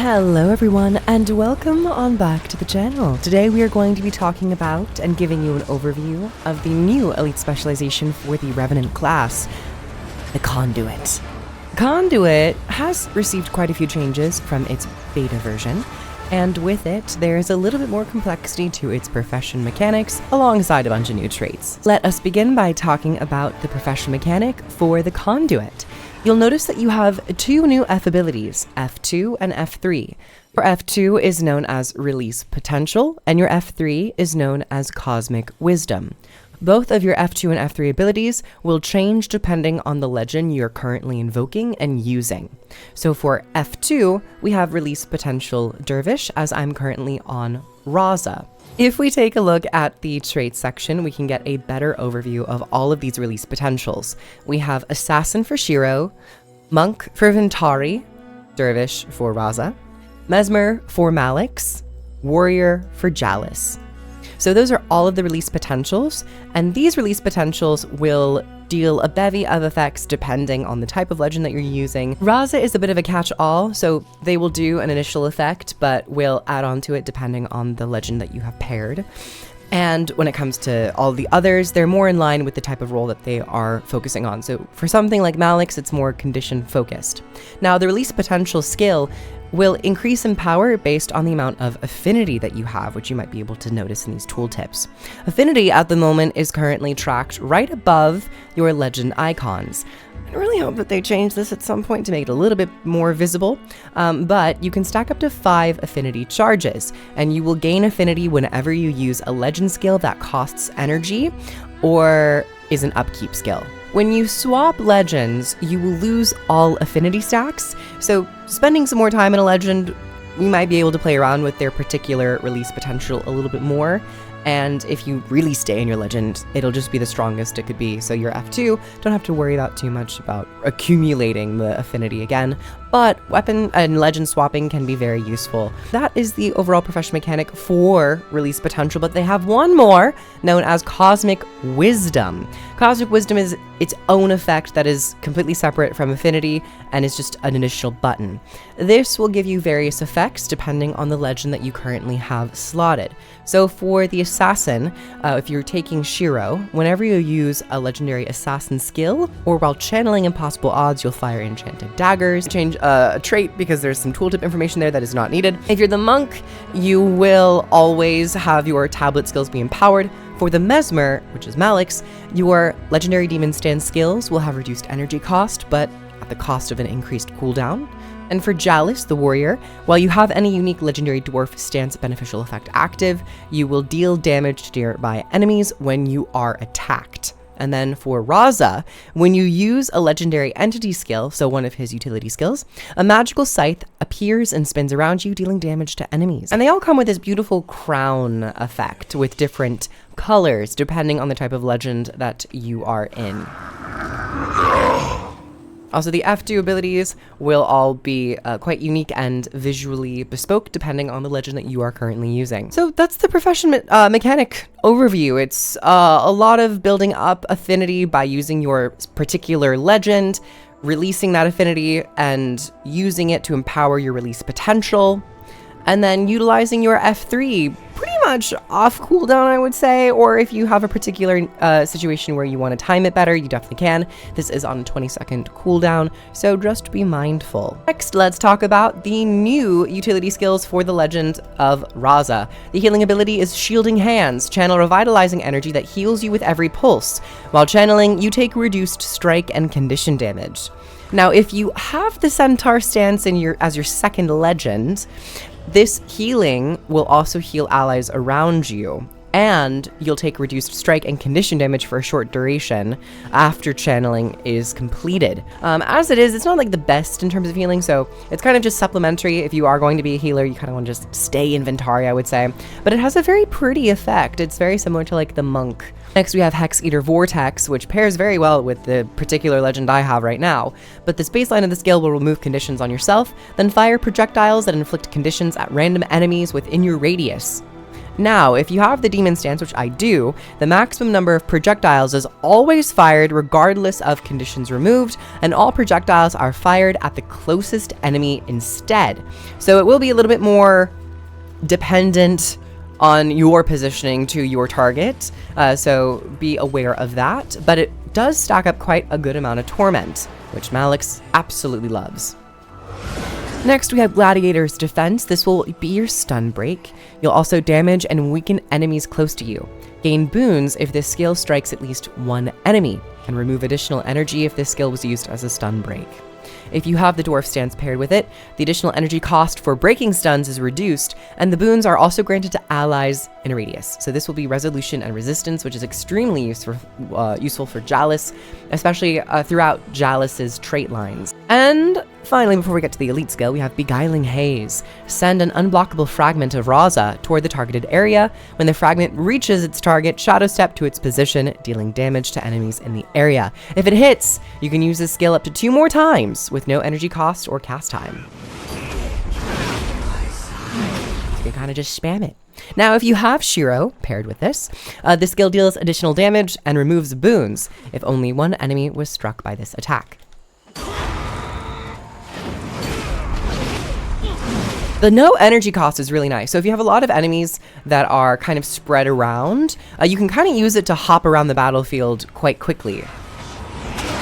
Hello everyone and welcome on back to the channel. Today we are going to be talking about and giving you an overview of the new elite specialization for the Revenant class, the Conduit. Conduit has received quite a few changes from its beta version, and with it there's a little bit more complexity to its profession mechanics alongside a bunch of new traits. Let us begin by talking about the profession mechanic for the Conduit. You'll notice that you have two new F abilities, F2 and F3. Your F2 is known as Release Potential, and your F3 is known as Cosmic Wisdom. Both of your F2 and F3 abilities will change depending on the legend you're currently invoking and using. So for F2, we have Release Potential Dervish, as I'm currently on Raza. If we take a look at the traits section, we can get a better overview of all of these release potentials. We have Assassin for Shiro, Monk for Vintari, Dervish for Raza, Mesmer for Malix, Warrior for Jalis. So those are all of the release potentials, and these release potentials will deal a bevy of effects depending on the type of legend that you're using. Raza is a bit of a catch-all, so they will do an initial effect, but will add on to it depending on the legend that you have paired. And when it comes to all the others, they're more in line with the type of role that they are focusing on. So for something like Malix, it's more condition focused. Now, the release potential skill will increase in power based on the amount of affinity that you have, which you might be able to notice in these tooltips. Affinity at the moment is currently tracked right above your legend icons. I really hope that they change this at some point to make it a little bit more visible, but you can stack up to 5 affinity charges, and you will gain affinity whenever you use a legend skill that costs energy or is an upkeep skill. When you swap legends, you will lose all affinity stacks, so spending some more time in a legend, you might be able to play around with their particular release potential a little bit more. And if you really stay in your legend, it'll just be the strongest it could be. So your F2, don't have to worry about too much about accumulating the affinity again. But weapon and legend swapping can be very useful. That is the overall profession mechanic for release potential, but they have one more known as Cosmic Wisdom. Cosmic Wisdom is its own effect that is completely separate from affinity and is just an initial button. This will give you various effects depending on the legend that you currently have slotted. So for the Assassin, if you're taking Shiro, whenever you use a legendary assassin skill, or while channeling impossible odds, you'll fire enchanted daggers. Change a trait because there's some tooltip information there that is not needed. If you're the Monk, you will always have your tablet skills be empowered. For the Mesmer, which is Malix, your legendary demon stand skills will have reduced energy cost, but at the cost of an increased cooldown. And for Jalis, the Warrior, while you have any unique legendary dwarf stance beneficial effect active, you will deal damage to nearby enemies when you are attacked. And then for Raza, when you use a legendary entity skill, so one of his utility skills, a magical scythe appears and spins around you, dealing damage to enemies. And they all come with this beautiful crown effect with different colors depending on the type of legend that you are in. Also, the F2 abilities will all be quite unique and visually bespoke depending on the legend that you are currently using. So that's the profession mechanic overview. It's a lot of building up affinity by using your particular legend, releasing that affinity and using it to empower your release potential, and then utilizing your F3 pretty much off cooldown, I would say, or if you have a particular situation where you want to time it better, you definitely can. This is on a 20-second cooldown, so just be mindful. Next, let's talk about the new utility skills for the legend of Raza. The healing ability is Shielding Hands. Channel revitalizing energy that heals you with every pulse. While channeling, you take reduced strike and condition damage. Now, if you have the Centaur stance as your second legend, this healing will also heal allies around you, and you'll take reduced strike and condition damage for a short duration after channeling is completed. As it is, it's not like the best in terms of healing, so it's kind of just supplementary. If you are going to be a healer, you kind of want to just stay in Vintari, I would say. But it has a very pretty effect. It's very similar to like the Monk. Next, we have Hex Eater Vortex, which pairs very well with the particular legend I have right now. But this baseline of the skill will remove conditions on yourself, then fire projectiles that inflict conditions at random enemies within your radius. Now, if you have the demon stance, which I do, the maximum number of projectiles is always fired regardless of conditions removed, and all projectiles are fired at the closest enemy instead. So it will be a little bit more dependent on your positioning to your target, so be aware of that, but it does stack up quite a good amount of torment, which Malix absolutely loves. Next, we have Gladiator's Defense. This will be your stun break. You'll also damage and weaken enemies close to you. Gain boons if this skill strikes at least one enemy, and remove additional energy if this skill was used as a stun break. If you have the Dwarf Stance paired with it, the additional energy cost for breaking stuns is reduced, and the boons are also granted to allies in a radius. So this will be Resolution and Resistance, which is extremely useful for Jalis, especially throughout Jalis's trait lines. And finally, before we get to the elite skill, we have Beguiling Haze. Send an unblockable fragment of Raza toward the targeted area. When the fragment reaches its target, Shadow Step to its position, dealing damage to enemies in the area. If it hits, you can use this skill up to 2 more times with no energy cost or cast time. You can kind of just spam it. Now, if you have Shiro paired with this, the skill deals additional damage and removes boons if only one enemy was struck by this attack. The no energy cost is really nice. So if you have a lot of enemies that are kind of spread around, you can kind of use it to hop around the battlefield quite quickly.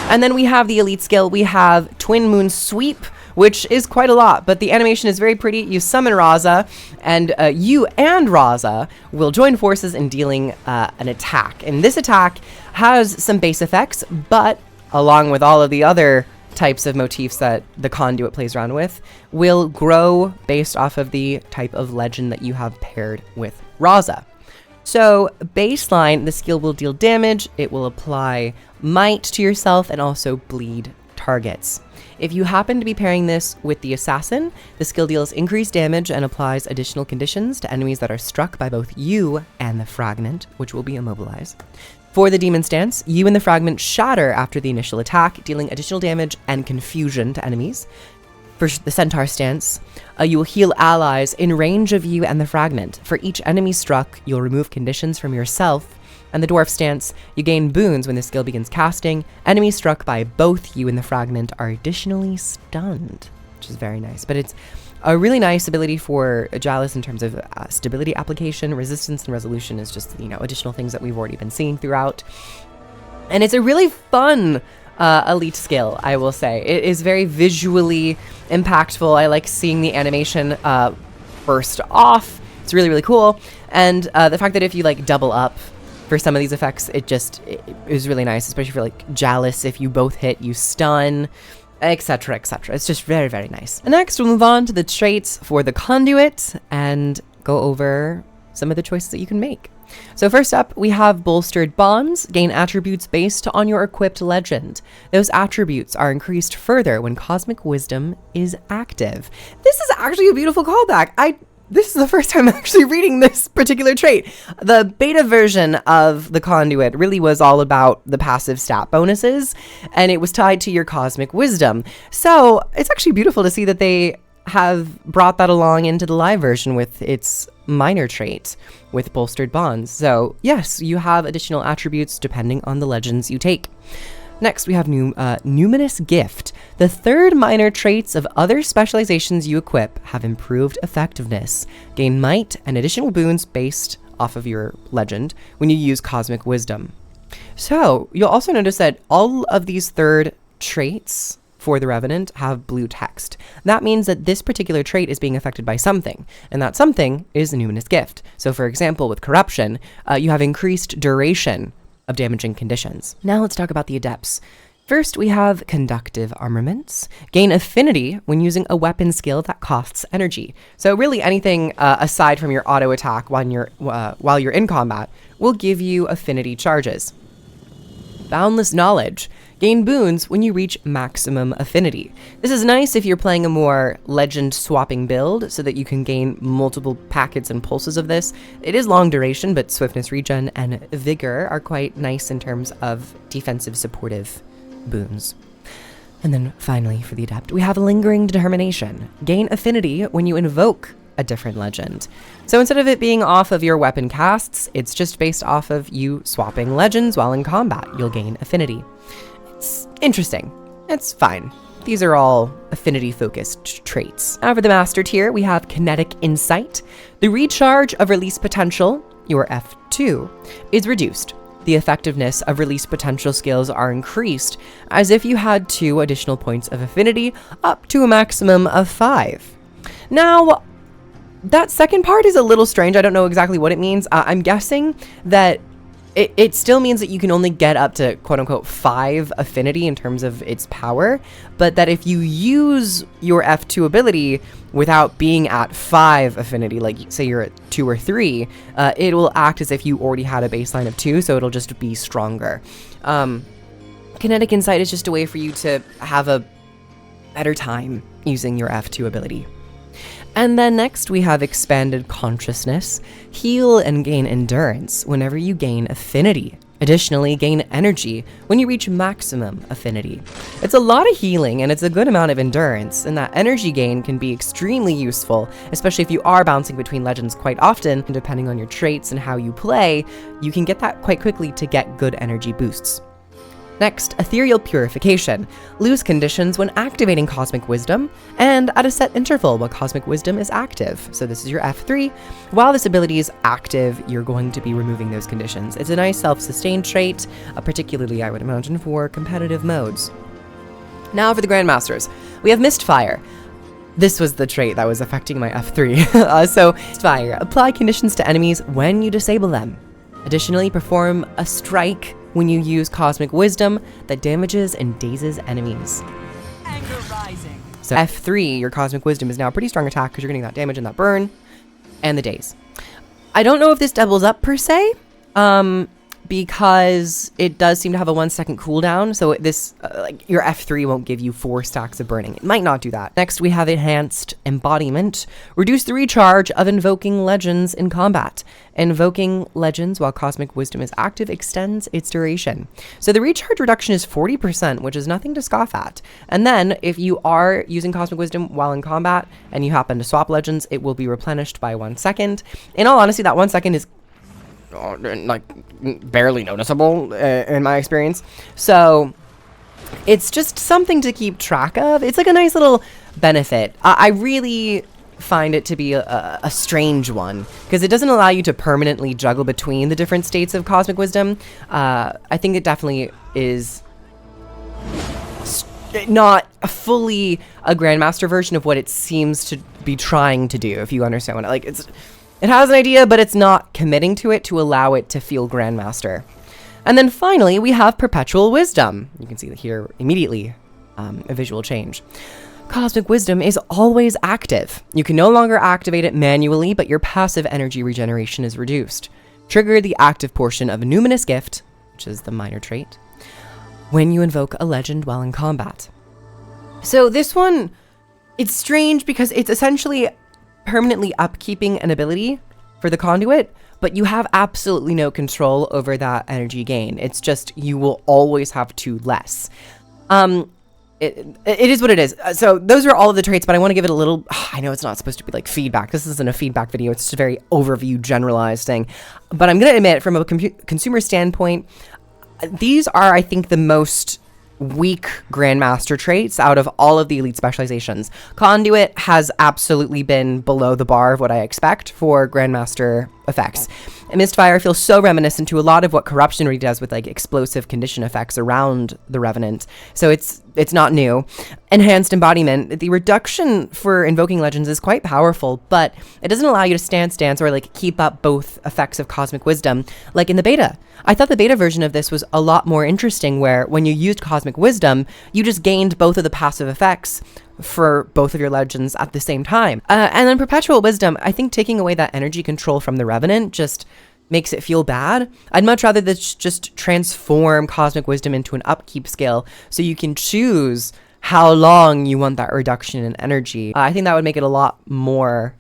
And then we have the elite skill. We have Twin Moon Sweep, which is quite a lot, but the animation is very pretty. You summon Raza, and you and Raza will join forces in dealing an attack. And this attack has some base effects, but along with all of the other types of motifs that the Conduit plays around with, will grow based off of the type of legend that you have paired with Raza. So baseline, the skill will deal damage, it will apply might to yourself, and also bleed targets. If you happen to be pairing this with the Assassin, the skill deals increased damage and applies additional conditions to enemies that are struck by both you and the Fragment, which will be immobilized. For the Demon Stance, you and the Fragment shatter after the initial attack, dealing additional damage and confusion to enemies. For the Centaur Stance, you will heal allies in range of you and the Fragment. For each enemy struck, you'll remove conditions from yourself. And the Dwarf Stance, you gain boons when the skill begins casting. Enemies struck by both you and the Fragment are additionally stunned, which is very nice. But it's a really nice ability for Jalis in terms of stability application. Resistance and Resolution is just, additional things that we've already been seeing throughout. And it's a really fun elite skill, I will say. It is very visually impactful. I like seeing the animation burst off. It's really, really cool. And the fact that if you double up for some of these effects, it is really nice, especially for Jalis. If you both hit, you stun, etc., etc. It's just very, very nice. And next, we'll move on to the traits for the Conduit and go over some of the choices that you can make. So first up, we have Bolstered Bonds. Gain attributes based on your equipped legend. Those attributes are increased further when Cosmic Wisdom is active. This is actually a beautiful callback. This is the first time I'm actually reading this particular trait. The beta version of the Conduit really was all about the passive stat bonuses, and it was tied to your Cosmic Wisdom. So it's actually beautiful to see that they have brought that along into the live version with its minor trait with Bolstered Bonds. So yes, you have additional attributes depending on the legends you take. Next, we have Numinous Gift. The third minor traits of other specializations you equip have improved effectiveness. Gain might and additional boons based off of your legend when you use Cosmic Wisdom. So you'll also notice that all of these third traits for the Revenant have blue text. That means that this particular trait is being affected by something, and that something is the Numinous Gift. So for example, with Corruption, you have increased duration of damaging conditions. Now let's talk about the Adepts. First, we have Conductive Armaments. Gain affinity when using a weapon skill that costs energy. So really anything aside from your auto attack while you're in combat will give you affinity charges. Boundless Knowledge. Gain boons when you reach maximum affinity. This is nice if you're playing a more legend swapping build so that you can gain multiple packets and pulses of this. It is long duration, but swiftness regen and vigor are quite nice in terms of defensive supportive boons. And then finally for the Adept, we have Lingering Determination. Gain affinity when you invoke a different legend. So instead of it being off of your weapon casts, it's just based off of you swapping legends while in combat. You'll gain affinity. It's interesting. It's fine. These are all affinity-focused traits. Now for the master tier, we have Kinetic Insight. The recharge of release potential, your F2, is reduced. The effectiveness of release potential skills are increased, as if you had 2 additional points of affinity, up to a maximum of 5. Now, that second part is a little strange. I don't know exactly what it means. I'm guessing that it still means that you can only get up to quote-unquote 5 affinity in terms of its power, but that if you use your F2 ability without being at 5 affinity, like say you're at 2 or 3, it will act as if you already had a baseline of 2, so it'll just be stronger. Kinetic Insight is just a way for you to have a better time using your F2 ability. And then next we have Expanded Consciousness. Heal and gain endurance whenever you gain affinity. Additionally, gain energy when you reach maximum affinity. It's a lot of healing and it's a good amount of endurance, and that energy gain can be extremely useful, especially if you are bouncing between legends quite often, and depending on your traits and how you play, you can get that quite quickly to get good energy boosts. Next, Ethereal Purification. Lose conditions when activating Cosmic Wisdom, and at a set interval while Cosmic Wisdom is active. So this is your F3. While this ability is active, you're going to be removing those conditions. It's a nice self-sustained trait, particularly I would imagine for competitive modes. Now for the Grandmasters. We have Mistfire. This was the trait that was affecting my F3. So, Mistfire. Apply conditions to enemies when you disable them. Additionally, perform a strike when you use Cosmic Wisdom that damages and dazes enemies. Anger rising. So F3, your Cosmic Wisdom is now a pretty strong attack because you're getting that damage and that burn and the daze. I don't know if this doubles up per se, because it does seem to have a 1-second cooldown. So this, like your F3 won't give you 4 stacks of burning. It might not do that. Next, we have Enhanced Embodiment. Reduce the recharge of invoking legends in combat. Invoking legends while Cosmic Wisdom is active extends its duration. So the recharge reduction is 40%, which is nothing to scoff at. And then if you are using Cosmic Wisdom while in combat and you happen to swap legends, it will be replenished by 1 second. In all honesty, that 1 second is like barely noticeable in my experience. So it's just something to keep track of. It's like a nice little benefit. I really find it to be a strange one because it doesn't allow you to permanently juggle between the different states of Cosmic Wisdom. I think it definitely is not fully a Grandmaster version of what it seems to be trying to do, if you understand what it has an idea, but it's not committing to it to allow it to feel Grandmaster. And then finally, we have Perpetual Wisdom. You can see here immediately a visual change. Cosmic Wisdom is always active. You can no longer activate it manually, but your passive energy regeneration is reduced. Trigger the active portion of a Numinous Gift, which is the minor trait, when you invoke a legend while in combat. So this one, it's strange because it's essentially permanently upkeeping an ability for the Conduit, but you have absolutely no control over that energy gain. It's just you will always have 2 less. It is what it is. So those are all of the traits, but I want to give it a little, I know it's not supposed to be like feedback. This isn't a feedback video. It's just a very overview, generalized thing. But I'm going to admit, from a consumer standpoint, these are, I think, the most weak Grandmaster traits out of all of the Elite specializations. Conduit has absolutely been below the bar of what I expect for Grandmaster effects. And Mistfire feels so reminiscent to a lot of what Corruption really does with like explosive condition effects around the Revenant. So it's not new. Enhanced Embodiment, the reduction for invoking legends is quite powerful, but it doesn't allow you to stance or like keep up both effects of Cosmic Wisdom like in the beta. I thought the beta version of this was a lot more interesting, where when you used Cosmic Wisdom, you just gained both of the passive effects for both of your legends at the same time. And then Perpetual Wisdom, I think taking away that energy control from the Revenant just makes it feel bad. I'd much rather just transform Cosmic Wisdom into an upkeep skill so you can choose how long you want that reduction in energy. I think that would make it a lot more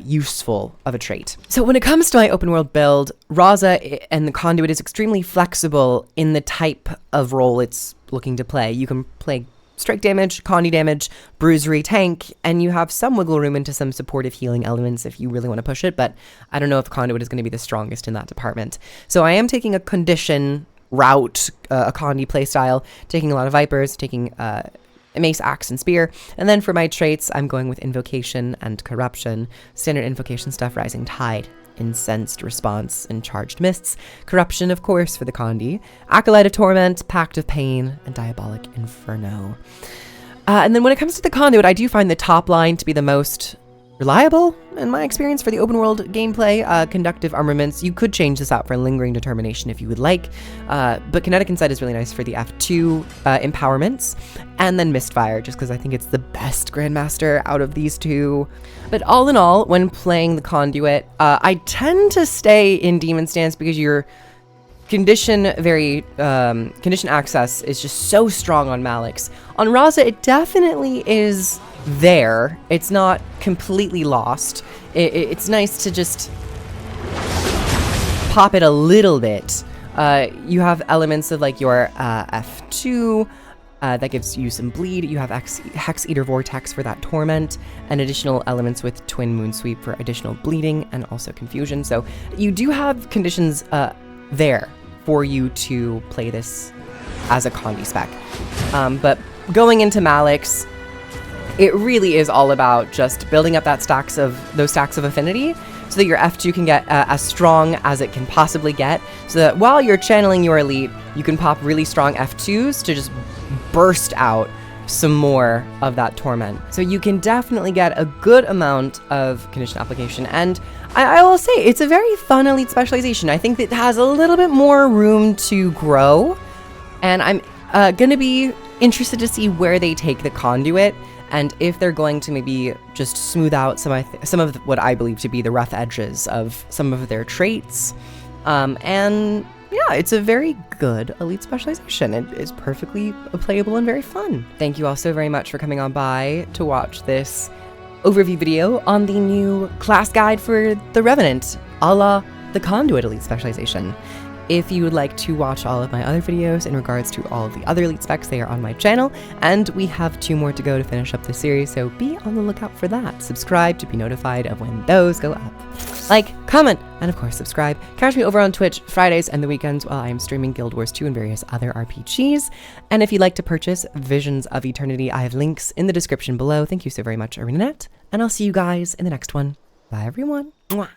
useful of a trait. So when it comes to my open world build, Raza and the Conduit is extremely flexible in the type of role it's looking to play. You can play strike damage, Conduit damage, bruisery, tank, and you have some wiggle room into some supportive healing elements if you really want to push it, but I don't know if Conduit is going to be the strongest in that department. So I am taking a condition route, a Conduit playstyle, taking a lot of Vipers, taking Mace, Axe, and Spear, and then for my traits, I'm going with Invocation and Corruption, standard Invocation stuff, Rising Tide, Incensed Response, and Charged Mists, Corruption, of course, for the Conduit, Acolyte of Torment, Pact of Pain, and Diabolic Inferno. And then when it comes to the Conduit, I do find the top line to be the most reliable, in my experience, for the open world gameplay. Conductive Armaments, you could change this out for Lingering Determination if you would like, but Kinetic Insight is really nice for the F2 empowerments, and then Mistfire, just because I think it's the best Grandmaster out of these two. But all in all, when playing the Conduit, I tend to stay in Demon Stance because your condition access is just so strong on Malix. On Raza, it definitely is there. It's not completely lost. It's nice to just pop it a little bit. You have elements of like your F2 that gives you some bleed. You have Hex Eater Vortex for that torment, and additional elements with Twin Moon Sweep for additional bleeding and also confusion. So you do have conditions there for you to play this as a Conduit spec. But going into Malix, it really is all about just building up those stacks of affinity so that your F2 can get as strong as it can possibly get, so that while you're channeling your elite, you can pop really strong F2s to just burst out some more of that torment. So you can definitely get a good amount of condition application, and I will say it's a very fun elite specialization. I think it has a little bit more room to grow, and I'm gonna be interested to see where they take the Conduit, and if they're going to maybe just smooth out some of what I believe to be the rough edges of some of their traits. And yeah, it's a very good elite specialization. It is perfectly playable and very fun. Thank you all so very much for coming on by to watch this overview video on the new class guide for the Revenant, a la the Conduit elite specialization. If you would like to watch all of my other videos in regards to all of the other elite specs, they are on my channel, and we have 2 more to go to finish up the series, so be on the lookout for that. Subscribe to be notified of when those go up. Like, comment, and of course subscribe. Catch me over on Twitch Fridays and the weekends while I am streaming Guild Wars 2 and various other RPGs. And if you'd like to purchase Visions of Eternity, I have links in the description below. Thank you so very much, ArenaNet, and I'll see you guys in the next one. Bye everyone. Mwah.